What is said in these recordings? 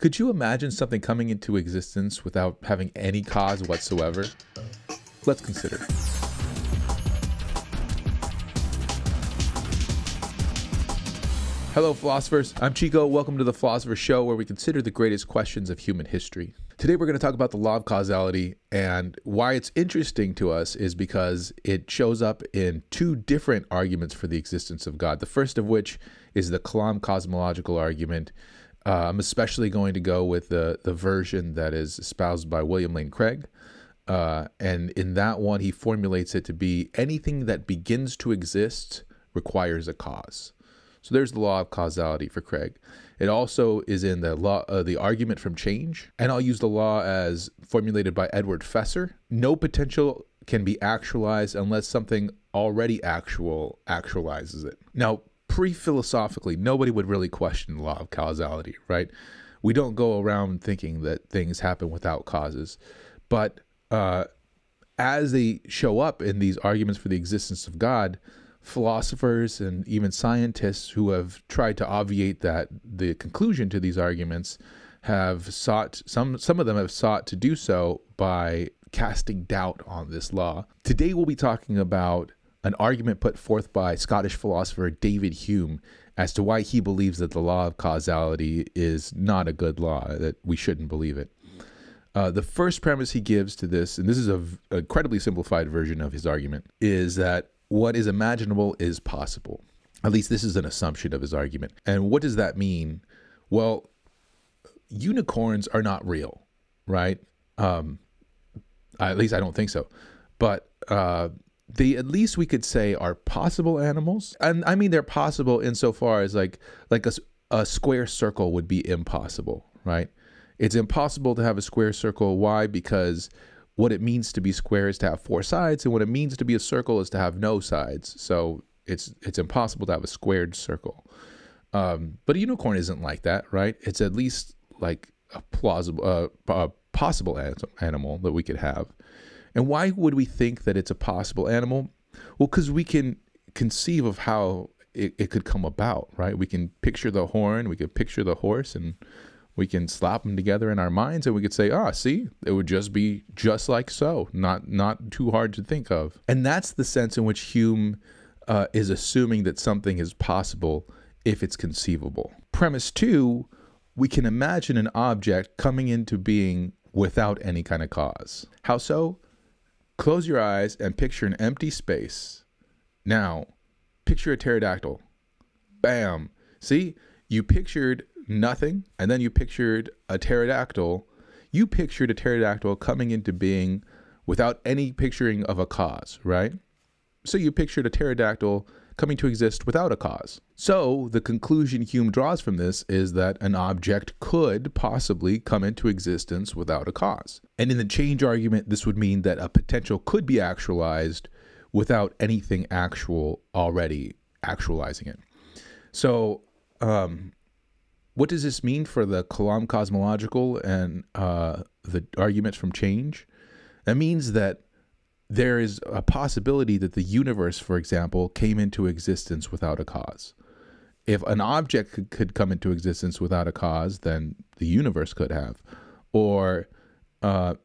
Could you imagine something coming into existence without having any cause whatsoever? Let's consider. Hello, philosophers. I'm Chico. Welcome to the Philosopher's Show, where we consider the greatest questions of human history. Today, we're going to talk about the law of causality, and why it's interesting to us is because it shows up in two different arguments for the existence of God. The first of which is the Kalam cosmological argument. I'm especially going to go with the version that is espoused by William Lane Craig. And in that one, he formulates it to be anything that begins to exist requires a cause. So there's the law of causality for Craig. It also is in the law, the argument from change. And I'll use the law as formulated by Edward Fesser. No potential can be actualized unless something already actual actualizes it. Now, pre-philosophically, nobody would really question the law of causality, right? We don't go around thinking that things happen without causes. But as they show up in these arguments for the existence of God, philosophers and even scientists who have tried to obviate the conclusion to these arguments have sought, some of them have sought to do so by casting doubt on this law. Today we'll be talking about an argument put forth by Scottish philosopher David Hume as to why he believes that the law of causality is not a good law, that we shouldn't believe it. The first premise he gives to this, and this is an incredibly simplified version of his argument, is that what is imaginable is possible. At least this is an assumption of his argument. And what does that mean? Well, unicorns are not real, right? At least I don't think so. But they, at least we could say, are possible animals. And I mean, they're possible insofar as like a square circle would be impossible, right? It's impossible to have a square circle. Why? Because what it means to be square is to have four sides, and what it means to be a circle is to have no sides. So it's impossible to have a squared circle. But a unicorn isn't like that, right? It's at least like a plausible, possible animal that we could have. And why would we think that it's a possible animal? Well, because we can conceive of how it could come about, right? We can picture the horn, we could picture the horse, and we can slap them together in our minds, and we could say, see, it would just be just like so, not too hard to think of. And that's the sense in which Hume is assuming that something is possible if it's conceivable. Premise two, we can imagine an object coming into being without any kind of cause. How so? Close your eyes and picture an empty space. Now, picture a pterodactyl. Bam. See, you pictured nothing, and then you pictured a pterodactyl. You pictured a pterodactyl coming into being without any picturing of a cause, right? So you pictured a pterodactyl coming to exist without a cause. So the conclusion Hume draws from this is that an object could possibly come into existence without a cause. And in the change argument, this would mean that a potential could be actualized without anything actual already actualizing it. So, what does this mean for the Kalam cosmological and the arguments from change? That means that there is a possibility that the universe, for example, came into existence without a cause. If an object could come into existence without a cause, then the universe could have. Or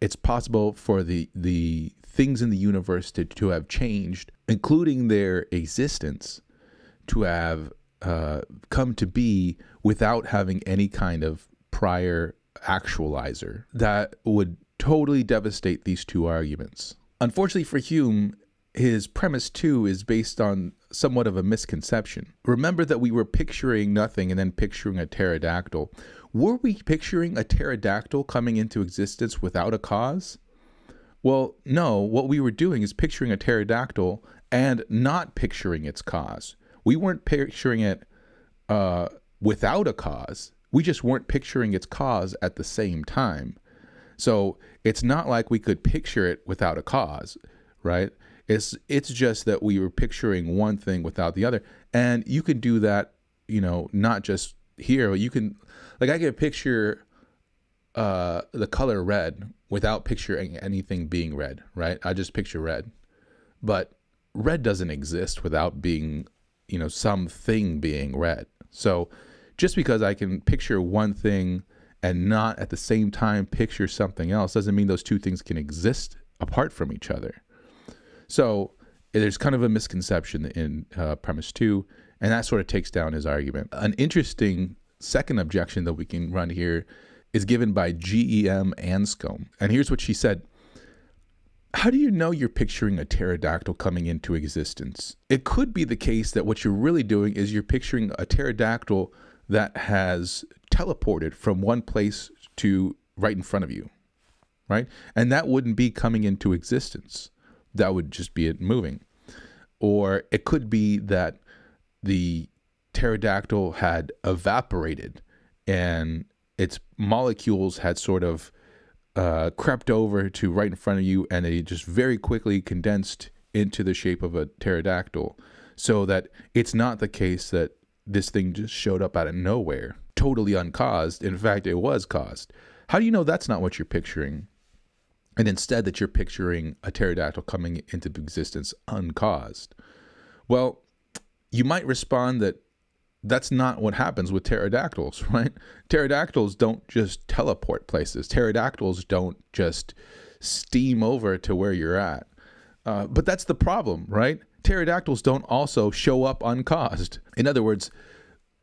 it's possible for the things in the universe to have changed, including their existence, to have come to be without having any kind of prior actualizer. That would totally devastate these two arguments. Unfortunately for Hume, his premise two is based on somewhat of a misconception. Remember that we were picturing nothing and then picturing a pterodactyl. Were we picturing a pterodactyl coming into existence without a cause? Well, no. What we were doing is picturing a pterodactyl and not picturing its cause. We weren't picturing it without a cause. We just weren't picturing its cause at the same time. So it's not like we could picture it without a cause, right? It's just that we were picturing one thing without the other. And you can do that, not just here. You can, like, I could picture the color red without picturing anything being red, right? I just picture red. But red doesn't exist without being, something being red. So just because I can picture one thing and not at the same time picture something else doesn't mean those two things can exist apart from each other. So there's kind of a misconception in premise 2, and that sort of takes down his argument. An interesting second objection that we can run here is given by G.E.M. Anscombe. And here's what she said. How do you know you're picturing a pterodactyl coming into existence? It could be the case that what you're really doing is you're picturing a pterodactyl that has teleported from one place to right in front of you, right? And that wouldn't be coming into existence. That would just be it moving. Or it could be that the pterodactyl had evaporated and its molecules had sort of crept over to right in front of you, and they just very quickly condensed into the shape of a pterodactyl, so that it's not the case that this thing just showed up out of nowhere, totally uncaused. In fact, it was caused. How do you know that's not what you're picturing? And instead that you're picturing a pterodactyl coming into existence uncaused? Well, you might respond that that's not what happens with pterodactyls, right? Pterodactyls don't just teleport places. Pterodactyls don't just steam over to where you're at. But that's the problem, right? Pterodactyls don't also show up uncaused. In other words,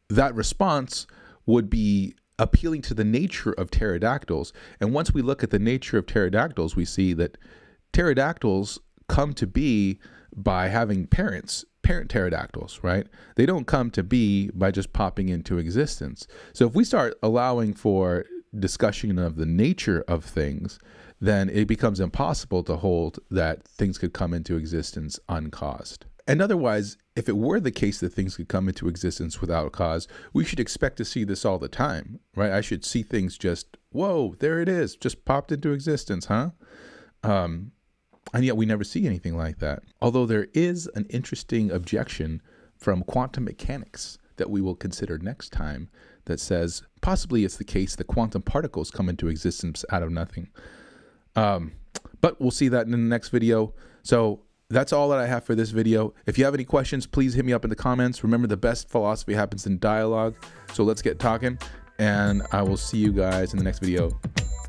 that response would be appealing to the nature of pterodactyls. And once we look at the nature of pterodactyls, we see that pterodactyls come to be by having parent pterodactyls, right? They don't come to be by just popping into existence. So if we start allowing for discussion of the nature of things, then it becomes impossible to hold that things could come into existence uncaused. And otherwise, if it were the case that things could come into existence without cause, we should expect to see this all the time, right? I should see things just, whoa, there it is, just popped into existence, huh? And yet we never see anything like that. Although there is an interesting objection from quantum mechanics that we will consider next time that says possibly it's the case that quantum particles come into existence out of nothing. But we'll see that in the next video. So that's all that I have for this video. If you have any questions, please hit me up in the comments. Remember, the best philosophy happens in dialogue. So let's get talking, and I will see you guys in the next video.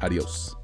Adios.